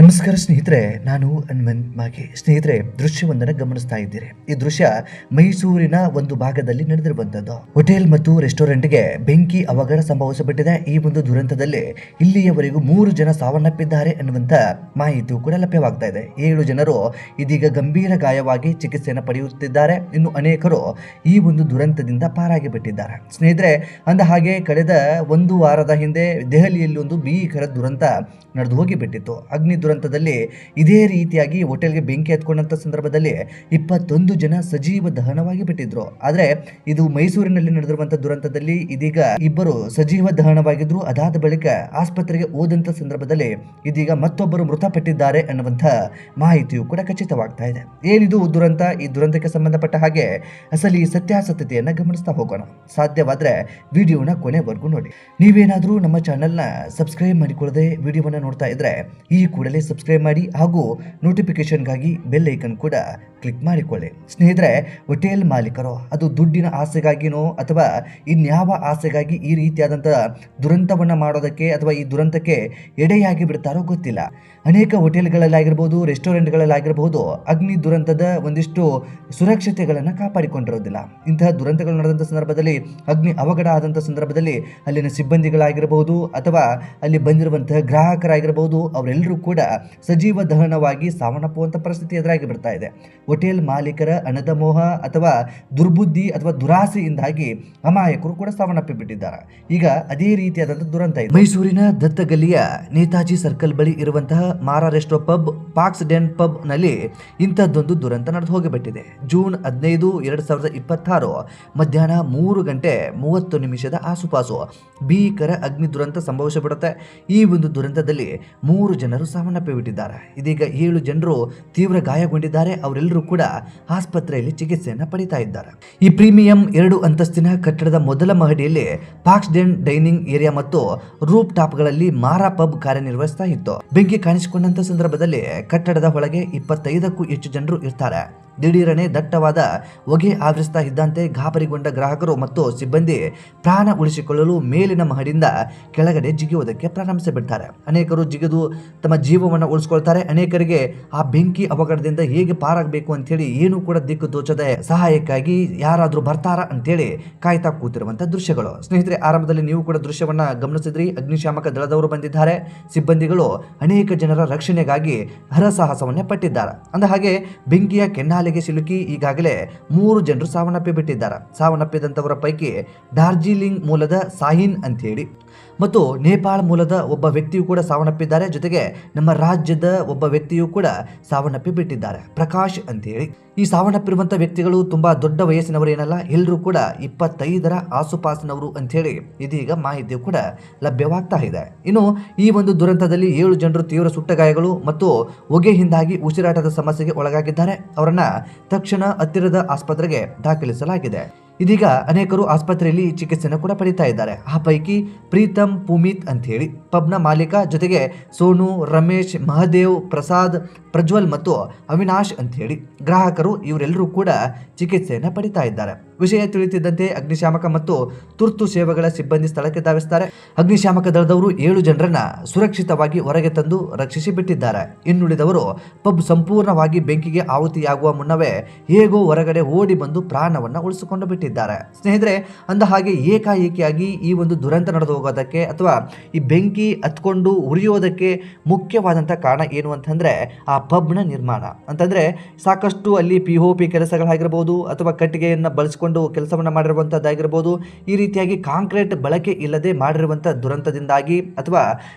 ನಮಸ್ಕಾರ ಸ್ನೇಹಿತರೆ, ನಾನು ಹನುಮಂತ್ ಮಾಗೆ. ಸ್ನೇಹಿತರೆ, ದೃಶ್ಯವೊಂದನ್ನು ಗಮನಿಸ್ತಾ ಇದ್ದೀರಿ. ಈ ದೃಶ್ಯ ಮೈಸೂರಿನ ಒಂದು ಭಾಗದಲ್ಲಿ ನಡೆದಿರುವಂತದ್ದು. ಹೋಟೆಲ್ ಮತ್ತು ರೆಸ್ಟೋರೆಂಟ್ಗೆ ಬೆಂಕಿ ಅವಘಡ ಸಂಭವಿಸಬಿಟ್ಟಿದೆ. ಈ ಒಂದು ದುರಂತದಲ್ಲಿ ಇಲ್ಲಿಯವರೆಗೂ 3 ಜನ ಸಾವನ್ನಪ್ಪಿದ್ದಾರೆ ಅನ್ನುವಂತ ಮಾಹಿತಿಯು ಕೂಡ ಲಭ್ಯವಾಗ್ತಾ ಇದೆ. 7 ಜನರು ಇದೀಗ ಗಂಭೀರ ಗಾಯವಾಗಿ ಚಿಕಿತ್ಸೆಯನ್ನು ಪಡೆಯುತ್ತಿದ್ದಾರೆ. ಇನ್ನು ಅನೇಕರು ಈ ಒಂದು ದುರಂತದಿಂದ ಪಾರಾಗಿ ಬಿಟ್ಟಿದ್ದಾರೆ. ಸ್ನೇಹಿತರೆ, ಅಂದ ಹಾಗೆ ಕಳೆದ ಒಂದು ವಾರದ ಹಿಂದೆ ದೆಹಲಿಯಲ್ಲಿ ಒಂದು ಭೀಕರ ದುರಂತ ನಡೆದು ಹೋಗಿಬಿಟ್ಟಿತ್ತು. ಅಗ್ನಿ ದುರಂತದಲ್ಲಿ ಇದೇ ರೀತಿಯಾಗಿ ಹೋಟೆಲ್ಗೆ ಬೆಂಕಿ ಹತ್ಕೊಂಡಂತ ಸಂದರ್ಭದಲ್ಲಿ 21 ಜನ ಸಜೀವ ದಹನವಾಗಿ ಬಿಟ್ಟಿದ್ರು. ಆದ್ರೆ ಇದು ಮೈಸೂರಿನಲ್ಲಿ ನಡೆದಿರುವಂತಹ ದುರಂತದಲ್ಲಿ ಇದೀಗ ಇಬ್ಬರು ಸಜೀವ ದಹನವಾಗಿದ್ರು. ಅದಾದ ಬಳಿಕ ಆಸ್ಪತ್ರೆಗೆ ಹೋದಂತ ಸಂದರ್ಭದಲ್ಲಿ ಇದೀಗ ಮತ್ತೊಬ್ಬರು ಮೃತಪಟ್ಟಿದ್ದಾರೆ ಅನ್ನುವಂಥ ಮಾಹಿತಿಯು ಕೂಡ ಖಚಿತವಾಗ್ತಾ ಇದೆ. ಏನಿದು ದುರಂತ? ಈ ದುರಂತಕ್ಕೆ ಸಂಬಂಧಪಟ್ಟ ಹಾಗೆ ಅಸಲಿ ಸತ್ಯಾಸತ್ಯತೆಯನ್ನ ಗಮನಿಸ್ತಾ ಹೋಗೋಣ. ಸಾಧ್ಯವಾದ್ರೆ ವಿಡಿಯೋನ ಕೊನೆವರೆಗೂ ನೋಡಿ. ನೀವೇನಾದ್ರೂ ನಮ್ಮ ಚಾನೆಲ್ನ ಸಬ್ಸ್ಕ್ರೈಬ್ ಮಾಡಿಕೊಳ್ಳದೆ ವಿಡಿಯೋವನ್ನ ನೋಡ್ತಾ ಇದ್ರೆ ಈ ಕೂಡಲೇ ಸಬ್ಸ್ಕ್ರೈಬ್ ಮಾಡಿ ಹಾಗೂ ನೋಟಿಫಿಕೇಶನ್ಗಾಗಿ ಬೆಲ್ ಐಕನ್ ಕೂಡ ಕ್ಲಿಕ್ ಮಾಡಿಕೊಳ್ಳಿ. ಸ್ನೇಹಿತರೆ, ಹೋಟೆಲ್ ಮಾಲೀಕರು ಅದು ದುಡ್ಡಿನ ಆಸೆಗಾಗಿನೋ ಅಥವಾ ಇನ್ಯಾವ ಆಸೆಗಾಗಿ ಈ ರೀತಿಯಾದಂತಹ ದುರಂತವನ್ನ ಮಾಡೋದಕ್ಕೆ ಅಥವಾ ಈ ದುರಂತಕ್ಕೆ ಎಡೆಯಾಗಿ ಬಿಡ್ತಾರೋ ಗೊತ್ತಿಲ್ಲ. ಅನೇಕ ಹೋಟೆಲ್ಗಳಲ್ಲಾಗಿರ್ಬೋದು, ರೆಸ್ಟೋರೆಂಟ್ಗಳಲ್ಲಾಗಿರ್ಬೋದು, ಅಗ್ನಿ ದುರಂತದ ಒಂದಿಷ್ಟು ಸುರಕ್ಷತೆಗಳನ್ನು ಕಾಪಾಡಿಕೊಂಡಿರೋದಿಲ್ಲ. ಇಂತಹ ದುರಂತಗಳು ನಡೆದಂಥ ಸಂದರ್ಭದಲ್ಲಿ, ಅಗ್ನಿ ಅವಘಡ ಆದಂಥ ಸಂದರ್ಭದಲ್ಲಿ ಅಲ್ಲಿನ ಸಿಬ್ಬಂದಿಗಳಾಗಿರಬಹುದು ಅಥವಾ ಅಲ್ಲಿ ಬಂದಿರುವಂತಹ ಗ್ರಾಹಕರಾಗಿರಬಹುದು, ಅವರೆಲ್ಲರೂ ಕೂಡ ಸಜೀವ ದಹನವಾಗಿ ಸಾವನ್ನಪ್ಪುವಂಥ ಪರಿಸ್ಥಿತಿ ಎದುರಾಗಿ ಬರ್ತಾ ಇದೆ. ಹೋಟೆಲ್ ಮಾಲೀಕರ ಹಣದ ಮೋಹ ಅಥವಾ ದುರ್ಬುದ್ಧಿ ಅಥವಾ ದುರಾಸೆಯಿಂದಾಗಿ ಅಮಾಯಕರು ಕೂಡ ಸಾವನ್ನಪ್ಪಿ ಬಿಟ್ಟಿದ್ದಾರೆ. ಈಗ ಅದೇ ರೀತಿಯಾದಂತಹ ದುರಂತ ಇದೆ. ಮೈಸೂರಿನ ದತ್ತಗಲ್ಲಿಯ ನೇತಾಜಿ ಸರ್ಕಲ್ ಬಳಿ ಇರುವಂತಹ Mara resto pub, Fox Den pub ನಲ್ಲಿ ಇಂಥದ್ದೊಂದು ದುರಂತ ನಡೆದು ಹೋಗಿಬಿಟ್ಟಿದೆ. ಜೂನ್ 15, 2026 ಮಧ್ಯಾಹ್ನ 3:30 ಆಸುಪಾಸು ಭೀಕರ ಅಗ್ನಿ ದುರಂತ ಸಂಭವಿಸಿಬಿಡುತ್ತೆ. ಈ ಒಂದು ದುರಂತದಲ್ಲಿ 3 ಜನರು ಸಾವನ್ನಪ್ಪಿ ಬಿಟ್ಟಿದ್ದಾರೆ. ಇದೀಗ 7 ಜನರು ತೀವ್ರ ಗಾಯಗೊಂಡಿದ್ದಾರೆ. ಅವರೆಲ್ಲರೂ ಕೂಡ ಆಸ್ಪತ್ರೆಯಲ್ಲಿ ಚಿಕಿತ್ಸೆಯನ್ನು ಪಡಿತಾ ಇದ್ದಾರೆ. ಈ ಪ್ರೀಮಿಯಂ 2 ಅಂತಸ್ತಿನ ಕಟ್ಟಡದ ಮೊದಲ ಮಹಡಿಯಲ್ಲಿ ಪಾಕ್ಸ್ ಡೆನ್ ಡೈನಿಂಗ್ ಏರಿಯಾ ಮತ್ತು ರೂಫ್ ಟಾಪ್ಗಳಲ್ಲಿ ಮಾರಾ ಪಬ್ ಕಾರ್ಯನಿರ್ವಹಿಸ್ತಾ ಇತ್ತು. ಬೆಂಕಿ ಕಾಣಿಸಿಕೊಂಡಂತ ಸಂದರ್ಭದಲ್ಲಿ ಕಟ್ಟಡದ ಒಳಗೆ 25ಕ್ಕೂ ಹೆಚ್ಚು ಜನರು ಇರ್ತಾರೆ. ದಿಢೀರನೆ ದಟ್ಟವಾದ ಹೊಗೆ ಆವರಿಸ್ತಾ ಇದ್ದಂತೆ ಗಾಬರಿಗೊಂಡ ಗ್ರಾಹಕರು ಮತ್ತು ಸಿಬ್ಬಂದಿ ಪ್ರಾಣ ಉಳಿಸಿಕೊಳ್ಳಲು ಮೇಲಿನ ಮಹಡಿಯಿಂದ ಕೆಳಗಡೆ ಜಿಗಿಯುವುದಕ್ಕೆ ಪ್ರಾರಂಭಿಸಿಬಿಡ್ತಾರೆ. ಅನೇಕರು ಜಿಗಿದು ತಮ್ಮ ಜೀವವನ್ನು ಉಳಿಸ್ಕೊಳ್ತಾರೆ. ಅನೇಕರಿಗೆ ಆ ಬೆಂಕಿ ಅವಘಡದಿಂದ ಹೇಗೆ ಪಾರಾಗಬೇಕು ಅಂತೇಳಿ ಏನೂ ಕೂಡ ದಿಕ್ಕು ತೋಚದೆ ಸಹಾಯಕ್ಕಾಗಿ ಯಾರಾದರೂ ಬರ್ತಾರಾ ಅಂತೇಳಿ ಕಾಯ್ತಾ ಕೂತಿರುವಂತಹ ದೃಶ್ಯಗಳು. ಸ್ನೇಹಿತರೆ, ಆರಂಭದಲ್ಲಿ ನೀವು ಕೂಡ ದೃಶ್ಯವನ್ನ ಗಮನಿಸಿದ್ರಿ. ಅಗ್ನಿಶಾಮಕ ದಳದವರು ಬಂದಿದ್ದಾರೆ. ಸಿಬ್ಬಂದಿಗಳು ಅನೇಕ ಜನರ ರಕ್ಷಣೆಗಾಗಿ ಹರಸಾಹಸವನ್ನೇ ಪಟ್ಟಿದ್ದಾರೆ. ಅಂದ ಹಾಗೆ ಬೆಂಕಿಯ ಕೆನ್ನಾಲೆಗೆ ಸಿಲುಕಿ ಈಗಾಗಲೇ 3 ಜನರು ಸಾವನ್ನಪ್ಪಿ ಬಿಟ್ಟಿದ್ದಾರೆ. ಸಾವನ್ನಪ್ಪಿದಂಥವರ ಪೈಕಿ ಡಾರ್ಜಿಲಿಂಗ್ ಮೂಲದ ಸಾಹಿನ್ ಅಂತ ಹೇಳಿ ಮತ್ತು ನೇಪಾಳ ಮೂಲದ ಒಬ್ಬ ವ್ಯಕ್ತಿಯು ಕೂಡ ಸಾವನ್ನಪ್ಪಿದ್ದಾರೆ. ಜೊತೆಗೆ ನಮ್ಮ ರಾಜ್ಯದ ಒಬ್ಬ ವ್ಯಕ್ತಿಯು ಕೂಡ ಸಾವನ್ನಪ್ಪಿ ಬಿಟ್ಟಿದ್ದಾರೆ, ಪ್ರಕಾಶ್ ಅಂತ ಹೇಳಿ. ಈ ಸಾವನ್ನಪ್ಪಿರುವಂಥ ವ್ಯಕ್ತಿಗಳು ತುಂಬಾ ದೊಡ್ಡ ವಯಸ್ಸಿನವರು ಏನಲ್ಲ, ಎಲ್ಲರೂ ಕೂಡ 25ರ ಆಸುಪಾಸಿನವರು ಅಂಥೇಳಿ ಇದೀಗ ಮಾಹಿತಿಯು ಕೂಡ ಲಭ್ಯವಾಗ್ತಾ ಇದೆ. ಇನ್ನು ಈ ಒಂದು ದುರಂತದಲ್ಲಿ 7 ಜನರು ತೀವ್ರ ಸುಟ್ಟ ಗಾಯಗಳು ಮತ್ತು ಹೊಗೆಯಿಂದಾಗಿ ಉಸಿರಾಟದ ಸಮಸ್ಯೆಗೆ ಒಳಗಾಗಿದ್ದಾರೆ. ಅವರನ್ನ ತಕ್ಷಣ ಹತ್ತಿರದ ಆಸ್ಪತ್ರೆಗೆ ದಾಖಲಿಸಲಾಗಿದೆ. ಇದೀಗ ಅನೇಕರು ಆಸ್ಪತ್ರೆಯಲ್ಲಿ ಚಿಕಿತ್ಸೆಯನ್ನು ಕೂಡ ಪಡಿತಾ ಇದ್ದಾರೆ. ಆ ಪೈಕಿ ಪ್ರೀತಮ್ ಪುಮಿತ್ ಅಂತ ಹೇಳಿ ಪಬ್ನ ಮಾಲೀಕ, ಜೊತೆಗೆ ಸೋನು, ರಮೇಶ್, ಮಹದೇವ್, ಪ್ರಸಾದ್, ಪ್ರಜ್ವಲ್ ಮತ್ತು ಅವಿನಾಶ್ ಅಂತ ಹೇಳಿ ಗ್ರಾಹಕರು, ಇವರೆಲ್ಲರೂ ಕೂಡ ಚಿಕಿತ್ಸೆಯನ್ನು ಪಡಿತಾ ಇದ್ದಾರೆ. ವಿಷಯ ತಿಳಿಯುತ್ತಿದ್ದಂತೆ ಅಗ್ನಿಶಾಮಕ ಮತ್ತು ತುರ್ತು ಸೇವೆಗಳ ಸಿಬ್ಬಂದಿ ಸ್ಥಳಕ್ಕೆ ಧಾವಿಸುತ್ತಾರೆ. ಅಗ್ನಿಶಾಮಕ ದಳದವರು 7 ಜನರನ್ನ ಸುರಕ್ಷಿತವಾಗಿ ಹೊರಗೆ ತಂದು ರಕ್ಷಿಸಿ ಬಿಟ್ಟಿದ್ದಾರೆ. ಇನ್ನುಳಿದವರು ಪಬ್ ಸಂಪೂರ್ಣವಾಗಿ ಬೆಂಕಿಗೆ ಆಹುತಿಯಾಗುವ ಮುನ್ನವೇ ಹೇಗೋ ಹೊರಗಡೆ ಓಡಿ ಬಂದು ಪ್ರಾಣವನ್ನ ಉಳಿಸಿಕೊಂಡು ಬಿಟ್ಟಿದ್ದಾರೆ. ಸ್ನೇಹಿತರೆ, ಅಂದ ಹಾಗೆ ಏಕಾಏಕಿಯಾಗಿ ಈ ಒಂದು ದುರಂತ ನಡೆದು ಹೋಗೋದಕ್ಕೆ ಅಥವಾ ಈ ಬೆಂಕಿ ಹತ್ಕೊಂಡು ಉರಿಯೋದಕ್ಕೆ ಮುಖ್ಯವಾದಂಥ ಕಾರಣ ಏನು ಅಂತಂದ್ರೆ ಆ ಪಬ್ನ ನಿರ್ಮಾಣ. ಅಂತಂದ್ರೆ ಸಾಕಷ್ಟು ಅಲ್ಲಿ POP ಕೆಲಸಗಳಾಗಿರ್ಬೋದು ಅಥವಾ ಕಟ್ಟಿಗೆಯನ್ನು ಬಳಸಿಕೊಂಡು ಕೆಲಸವನ್ನ ಮಾಡಿರುವಂತದ್ದಾಗಿರ್ಬೋದು, ಈ ರೀತಿಯಾಗಿ ಕಾಂಕ್ರೀಟ್ ಬಳಕೆ ಇಲ್ಲದೆ ಮಾಡಿರುವಂಥ ದುರಂತದಿಂದಾಗಿ ಅಥವಾ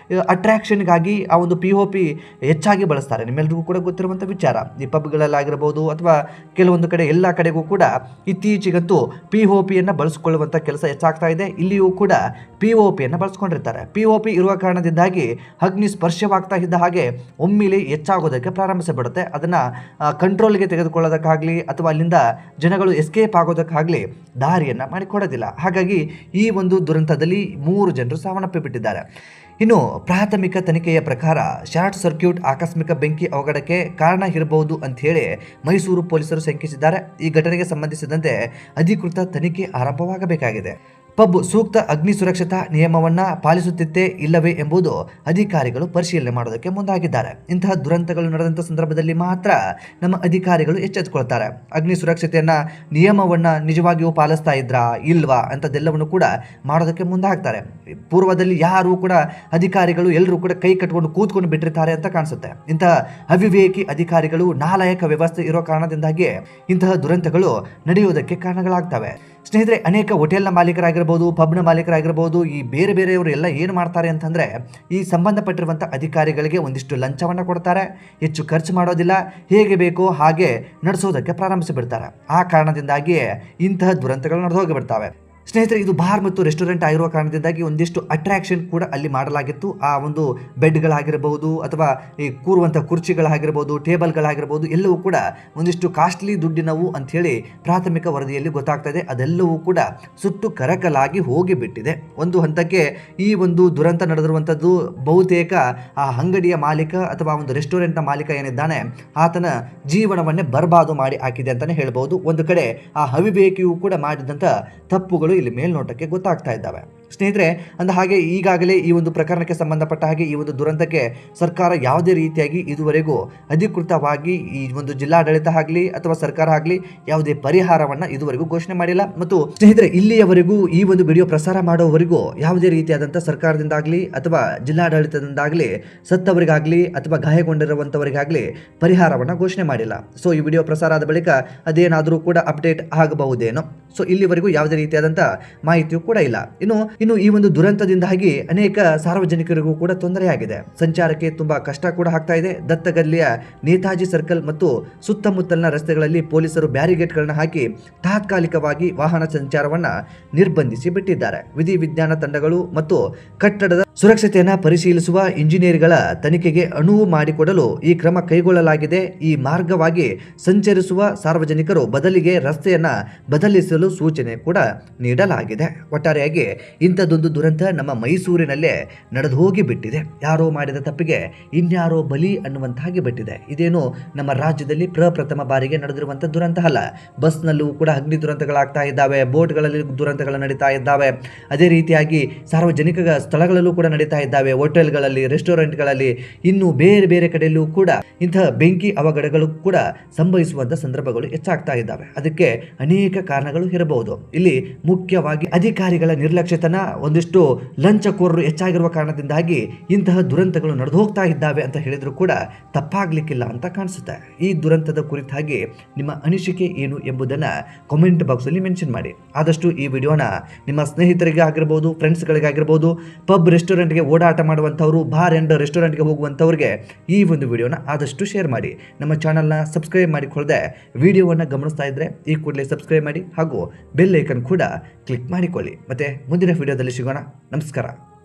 ಅಟ್ರಾಕ್ಷನ್ಗಾಗಿ ಆ ಒಂದು POP ಹೆಚ್ಚಾಗಿ ಬಳಸ್ತಾರೆ. ನಿಮ್ಮೆಲ್ಲರಿಗೂ ಕೂಡ ಗೊತ್ತಿರುವಂಥ ವಿಚಾರ. ಈ ಪಬ್ಗಳಲ್ಲಾಗಿರ್ಬೋದು ಅಥವಾ ಕೆಲವೊಂದು ಕಡೆ ಎಲ್ಲ ಕಡೆಗೂ ಕೂಡ ಇತ್ತೀಚೆಗಂತೂ POPಯನ್ನು ಬಳಸಿಕೊಳ್ಳುವಂಥ ಕೆಲಸ ಹೆಚ್ಚಾಗ್ತಾ ಇದೆ. ಇಲ್ಲಿಯೂ ಕೂಡ POPಯನ್ನು ಬಳಸ್ಕೊಂಡಿರ್ತಾರೆ. POP ಇರುವ ಕಾರಣದಿಂದಾಗಿ ಅಗ್ನಿ ಸ್ಪರ್ಶವಾಗ್ತಾ ಇದ್ದ ಹಾಗೆ ಒಮ್ಮೆಲೆ ಹೆಚ್ಚಾಗೋದಕ್ಕೆ ಪ್ರಾರಂಭಿಸಿಬಿಡುತ್ತೆ. ಅದನ್ನ ಕಂಟ್ರೋಲ್ಗೆ ತೆಗೆದುಕೊಳ್ಳೋದಕ್ಕಾಗಲಿ ಅಥವಾ ಅಲ್ಲಿಂದ ಜನಗಳು ಎಸ್ಕೇಪ್ ಆಗೋದಕ್ಕಾಗಲಿ ದಾರಿಯನ್ನ ಮಾಡಿಕೊಡೋದಿಲ್ಲ. ಹಾಗಾಗಿ ಈ ಒಂದು ದುರಂತದಲ್ಲಿ 3 ಜನರು ಸಾವನ್ನಪ್ಪಿ ಬಿಟ್ಟಿದ್ದಾರೆ. ಇನ್ನು ಪ್ರಾಥಮಿಕ ತನಿಖೆಯ ಪ್ರಕಾರ ಶಾರ್ಟ್ ಸರ್ಕ್ಯೂಟ್ ಆಕಸ್ಮಿಕ ಬೆಂಕಿ ಅವಘಡಕ್ಕೆ ಕಾರಣ ಇರಬಹುದು ಅಂತ ಹೇಳಿ ಮೈಸೂರು ಪೊಲೀಸರು ಶಂಕಿಸಿದ್ದಾರೆ. ಈ ಘಟನೆಗೆ ಸಂಬಂಧಿಸಿದಂತೆ ಅಧಿಕೃತ ತನಿಖೆ ಆರಂಭವಾಗಬೇಕಾಗಿದೆ. ಪಬ್ ಸೂಕ್ತ ಅಗ್ನಿ ಸುರಕ್ಷತಾ ನಿಯಮವನ್ನ ಪಾಲಿಸುತ್ತಿತ್ತೇ ಇಲ್ಲವೇ ಎಂಬುದು ಅಧಿಕಾರಿಗಳು ಪರಿಶೀಲನೆ ಮಾಡೋದಕ್ಕೆ ಮುಂದಾಗಿದ್ದಾರೆ. ಇಂತಹ ದುರಂತಗಳು ನಡೆದಂಥ ಸಂದರ್ಭದಲ್ಲಿ ಮಾತ್ರ ನಮ್ಮ ಅಧಿಕಾರಿಗಳು ಎಚ್ಚೆತ್ತುಕೊಳ್ತಾರೆ. ಅಗ್ನಿ ಸುರಕ್ಷತೆಯನ್ನ ನಿಯಮವನ್ನ ನಿಜವಾಗಿಯೂ ಪಾಲಿಸ್ತಾ ಇದ್ರಾ ಇಲ್ವಾ ಅಂತದೆಲ್ಲವನ್ನು ಕೂಡ ಮಾಡೋದಕ್ಕೆ ಮುಂದಾಗ್ತಾರೆ. ಪೂರ್ವದಲ್ಲಿ ಯಾರು ಕೂಡ ಅಧಿಕಾರಿಗಳು ಎಲ್ಲರೂ ಕೂಡ ಕೈ ಕಟ್ಕೊಂಡು ಕೂತ್ಕೊಂಡು ಬಿಟ್ಟಿರ್ತಾರೆ ಅಂತ ಕಾಣಿಸುತ್ತೆ. ಇಂತಹ ಅವಿವೇಕಿ ಅಧಿಕಾರಿಗಳು, ನಾಲಾಯಕ ವ್ಯವಸ್ಥೆ ಇರೋ ಕಾರಣದಿಂದಾಗಿ ಇಂತಹ ದುರಂತಗಳು ನಡೆಯುವುದಕ್ಕೆ ಕಾರಣಗಳಾಗ್ತವೆ. ಸ್ನೇಹಿತರೆ, ಅನೇಕ ಹೋಟೆಲ್ನ ಮಾಲೀಕರಾಗಿರ್ಬೋದು, ಪಬ್ನ ಮಾಲೀಕರಾಗಿರ್ಬೋದು, ಈ ಬೇರೆ ಬೇರೆಯವರು ಎಲ್ಲ ಏನು ಮಾಡ್ತಾರೆ ಅಂತಂದರೆ, ಈ ಸಂಬಂಧಪಟ್ಟಿರುವಂಥ ಅಧಿಕಾರಿಗಳಿಗೆ ಒಂದಿಷ್ಟು ಲಂಚವನ್ನು ಕೊಡ್ತಾರೆ, ಹೆಚ್ಚು ಖರ್ಚು ಮಾಡೋದಿಲ್ಲ, ಹೇಗೆ ಬೇಕೋ ಹಾಗೆ ನಡೆಸೋದಕ್ಕೆ ಪ್ರಾರಂಭಿಸಿಬಿಡ್ತಾರೆ. ಆ ಕಾರಣದಿಂದಾಗಿಯೇ ಇಂತಹ ದುರಂತಗಳು ನಡೆದು ಹೋಗಿಬಿಡ್ತವೆ. ಸ್ನೇಹಿತರೆ, ಇದು ಬಾರ್ ಮತ್ತು ರೆಸ್ಟೋರೆಂಟ್ ಆಗಿರುವ ಕಾರಣದಿಂದಾಗಿ ಒಂದಿಷ್ಟು ಅಟ್ರಾಕ್ಷನ್ ಕೂಡ ಅಲ್ಲಿ ಮಾಡಲಾಗಿತ್ತು. ಆ ಒಂದು ಬೆಡ್ಗಳಾಗಿರಬಹುದು ಅಥವಾ ಈ ಕೂರುವಂಥ ಕುರ್ಚಿಗಳಾಗಿರ್ಬೋದು, ಟೇಬಲ್ಗಳಾಗಿರ್ಬೋದು, ಎಲ್ಲವೂ ಕೂಡ ಒಂದಿಷ್ಟು ಕಾಸ್ಟ್ಲಿ ದುಡ್ಡಿನವು ಅಂಥೇಳಿ ಪ್ರಾಥಮಿಕ ವರದಿಯಲ್ಲಿ ಗೊತ್ತಾಗ್ತಾ ಇದೆ. ಅದೆಲ್ಲವೂ ಕೂಡ ಸುಟ್ಟು ಕರಕಲಾಗಿ ಹೋಗಿಬಿಟ್ಟಿದೆ. ಒಂದು ಹಂತಕ್ಕೆ ಈ ಒಂದು ದುರಂತ ನಡೆದಿರುವಂಥದ್ದು ಬಹುತೇಕ ಆ ಅಂಗಡಿಯ ಮಾಲೀಕ ಅಥವಾ ಒಂದು ರೆಸ್ಟೋರೆಂಟ್ನ ಮಾಲೀಕ ಏನಿದ್ದಾನೆ ಆತನ ಜೀವನವನ್ನೇ ಬರ್ಬಾದು ಮಾಡಿ ಹಾಕಿದೆ ಅಂತಲೇ ಹೇಳ್ಬೋದು. ಒಂದು ಕಡೆ ಆ ಅವಿವೇಕಿಯು ಕೂಡ ಮಾಡಿದಂಥ ತಪ್ಪುಗಳು ಇಲ್ಲಿ ಮೇಲ್ನೋಟಕ್ಕೆ ಗೊತ್ತಾಗ್ತಾ ಇದ್ದಾವೆ. ಸ್ನೇಹಿತರೆ, ಅಂದ ಹಾಗೆ ಈಗಾಗಲೇ ಈ ಒಂದು ಪ್ರಕರಣಕ್ಕೆ ಸಂಬಂಧಪಟ್ಟ ಹಾಗೆ ಈ ಒಂದು ದುರಂತಕ್ಕೆ ಸರ್ಕಾರ ಯಾವುದೇ ರೀತಿಯಾಗಿ ಇದುವರೆಗೂ ಅಧಿಕೃತವಾಗಿ ಈ ಒಂದು ಜಿಲ್ಲಾಡಳಿತ ಆಗಲಿ ಅಥವಾ ಸರ್ಕಾರ ಆಗಲಿ ಯಾವುದೇ ಪರಿಹಾರವನ್ನು ಇದುವರೆಗೂ ಘೋಷಣೆ ಮಾಡಿಲ್ಲ. ಮತ್ತು ಸ್ನೇಹಿತರೆ, ಇಲ್ಲಿಯವರೆಗೂ ಈ ಒಂದು ವಿಡಿಯೋ ಪ್ರಸಾರ ಮಾಡೋವರೆಗೂ ಯಾವುದೇ ರೀತಿಯಾದಂಥ ಸರ್ಕಾರದಿಂದಾಗಲಿ ಅಥವಾ ಜಿಲ್ಲಾಡಳಿತದಿಂದಾಗಲಿ ಸತ್ತವರಿಗಾಗಲಿ ಅಥವಾ ಗಾಯಗೊಂಡಿರುವಂಥವರಿಗಾಗಲಿ ಪರಿಹಾರವನ್ನು ಘೋಷಣೆ ಮಾಡಿಲ್ಲ. ಸೊ ಈ ವಿಡಿಯೋ ಪ್ರಸಾರ ಆದ ಬಳಿಕ ಅದೇನಾದರೂ ಕೂಡ ಅಪ್ಡೇಟ್ ಆಗಬಹುದೇನೋ. ಸೊ ಇಲ್ಲಿವರೆಗೂ ಯಾವುದೇ ರೀತಿಯಾದಂಥ ಮಾಹಿತಿಯೂ ಕೂಡ ಇಲ್ಲ. ಇನ್ನು ಈ ಒಂದು ದುರಂತದಿಂದಾಗಿ ಅನೇಕ ಸಾರ್ವಜನಿಕರಿಗೂ ಕೂಡ ತೊಂದರೆಯಾಗಿದೆ. ಸಂಚಾರಕ್ಕೆ ತುಂಬಾ ಕಷ್ಟ ಕೂಡ ಆಗ್ತಾ ಇದೆ. ದತ್ತಗಲ್ಲಿಯ ನೇತಾಜಿ ಸರ್ಕಲ್ ಮತ್ತು ಸುತ್ತಮುತ್ತಲಿನ ರಸ್ತೆಗಳಲ್ಲಿ ಪೊಲೀಸರು ಬ್ಯಾರಿಗೇಡ್ಗಳನ್ನ ಹಾಕಿ ತಾತ್ಕಾಲಿಕವಾಗಿ ವಾಹನ ಸಂಚಾರವನ್ನ ನಿರ್ಬಂಧಿಸಿ ಬಿಟ್ಟಿದ್ದಾರೆ. ವಿಧಿವಿಜ್ಞಾನ ತಂಡಗಳು ಮತ್ತು ಕಟ್ಟಡದ ಸುರಕ್ಷತೆಯನ್ನ ಪರಿಶೀಲಿಸುವ ಇಂಜಿನಿಯರ್ಗಳ ತನಿಖೆಗೆ ಅನುವು ಮಾಡಿಕೊಡಲು ಈ ಕ್ರಮ ಕೈಗೊಳ್ಳಲಾಗಿದೆ. ಈ ಮಾರ್ಗವಾಗಿ ಸಂಚರಿಸುವ ಸಾರ್ವಜನಿಕರು ಬದಲಿಗೆ ರಸ್ತೆಯನ್ನ ಬದಲಿಸಲು ಸೂಚನೆ ಕೂಡ ನೀಡಲಾಗಿದೆ. ಒಟ್ಟಾರೆಯಾಗಿ ಇಂಥದ್ದೊಂದು ದುರಂತ ನಮ್ಮ ಮೈಸೂರಿನಲ್ಲೇ ನಡೆದು ಹೋಗಿ ಬಿಟ್ಟಿದೆ. ಯಾರೋ ಮಾಡಿದ ತಪ್ಪಿಗೆ ಇನ್ಯಾರೋ ಬಲಿ ಅನ್ನುವಂತಾಗಿ ಬಿಟ್ಟಿದೆ. ಇದೇನು ನಮ್ಮ ರಾಜ್ಯದಲ್ಲಿ ಪ್ರಪ್ರಥಮ ಬಾರಿಗೆ ನಡೆದಿರುವಂಥ ದುರಂತ ಅಲ್ಲ. ಬಸ್ನಲ್ಲೂ ಕೂಡ ಅಗ್ನಿ ದುರಂತಗಳಾಗ್ತಾ ಇದ್ದಾವೆ, ಬೋಟ್ಗಳಲ್ಲಿ ದುರಂತಗಳು ನಡೀತಾ ಇದ್ದಾವೆ. ಅದೇ ರೀತಿಯಾಗಿ ಸಾರ್ವಜನಿಕ ಸ್ಥಳಗಳಲ್ಲೂ ಕೂಡ ನಡೀತಾ ಇದ್ದಾವೆ, ಹೋಟೆಲ್ಗಳಲ್ಲಿ, ರೆಸ್ಟೋರೆಂಟ್ಗಳಲ್ಲಿ, ಇನ್ನು ಬೇರೆ ಬೇರೆ ಕಡೆಯಲ್ಲೂ ಕೂಡ ಇಂತಹ ಬೆಂಕಿ ಅವಘಡಗಳು ಕೂಡ ಸಂಭವಿಸುವಂಥ ಸಂದರ್ಭಗಳು ಹೆಚ್ಚಾಗ್ತಾ ಇದ್ದಾವೆ. ಅದಕ್ಕೆ ಅನೇಕ ಕಾರಣಗಳು ಇರಬಹುದು. ಇಲ್ಲಿ ಮುಖ್ಯವಾಗಿ ಅಧಿಕಾರಿಗಳ ನಿರ್ಲಕ್ಷ್ಯತನ, ಒಂದಿಷ್ಟು ಲಂಚಕೋರರು ಹೆಚ್ಚಾಗಿರುವ ಕಾರಣದಿಂದಾಗಿ ಇಂತಹ ದುರಂತಗಳು ನಡೆದು ಹೋಗ್ತಾ ಇದ್ದಾವೆ ಅಂತ ಹೇಳಿದ್ರು ಕೂಡ ತಪ್ಪಾಗ್ಲಿಕ್ಕಿಲ್ಲ ಅಂತ ಕಾಣಿಸುತ್ತೆ. ಈ ದುರಂತದ ಕುರಿತಾಗಿ ನಿಮ್ಮ ಅನಿಸಿಕೆ ಏನು ಎಂಬುದನ್ನು ಕಾಮೆಂಟ್ ಬಾಕ್ಸಲ್ಲಿ ಮೆನ್ಷನ್ ಮಾಡಿ. ಆದಷ್ಟು ಈ ವಿಡಿಯೋನ ನಿಮ್ಮ ಸ್ನೇಹಿತರಿಗೆ ಆಗಿರ್ಬೋದು, ಫ್ರೆಂಡ್ಸ್ಗಳಿಗಾಗಿರ್ಬೋದು, ಪಬ್ ರೆಸ್ಟೋರೆಂಟ್ಗೆ ಓಡಾಟ ಮಾಡುವಂಥವ್ರು, ಬಾರ್ ಆ್ಯಂಡ್ ರೆಸ್ಟೋರೆಂಟ್ಗೆ ಹೋಗುವಂಥವ್ರಿಗೆ ಈ ಒಂದು ವಿಡಿಯೋನ ಆದಷ್ಟು ಶೇರ್ ಮಾಡಿ. ನಮ್ಮ ಚಾನಲ್ನ ಸಬ್ಸ್ಕ್ರೈಬ್ ಮಾಡಿಕೊಳ್ಳದೆ ವಿಡಿಯೋವನ್ನು ಗಮನಿಸ್ತಾ ಇದ್ದರೆ ಈ ಕೂಡಲೇ ಸಬ್ಸ್ಕ್ರೈಬ್ ಮಾಡಿ ಹಾಗೂ ಬೆಲ್ ಐಕನ್ ಕೂಡ ಕ್ಲಿಕ್ ಮಾಡಿಕೊಳ್ಳಿ. ಮತ್ತೆ ಮುಂದಿನ ವಿಡಿಯೋದಲ್ಲಿ ಸಿಗೋಣ. ನಮಸ್ಕಾರ.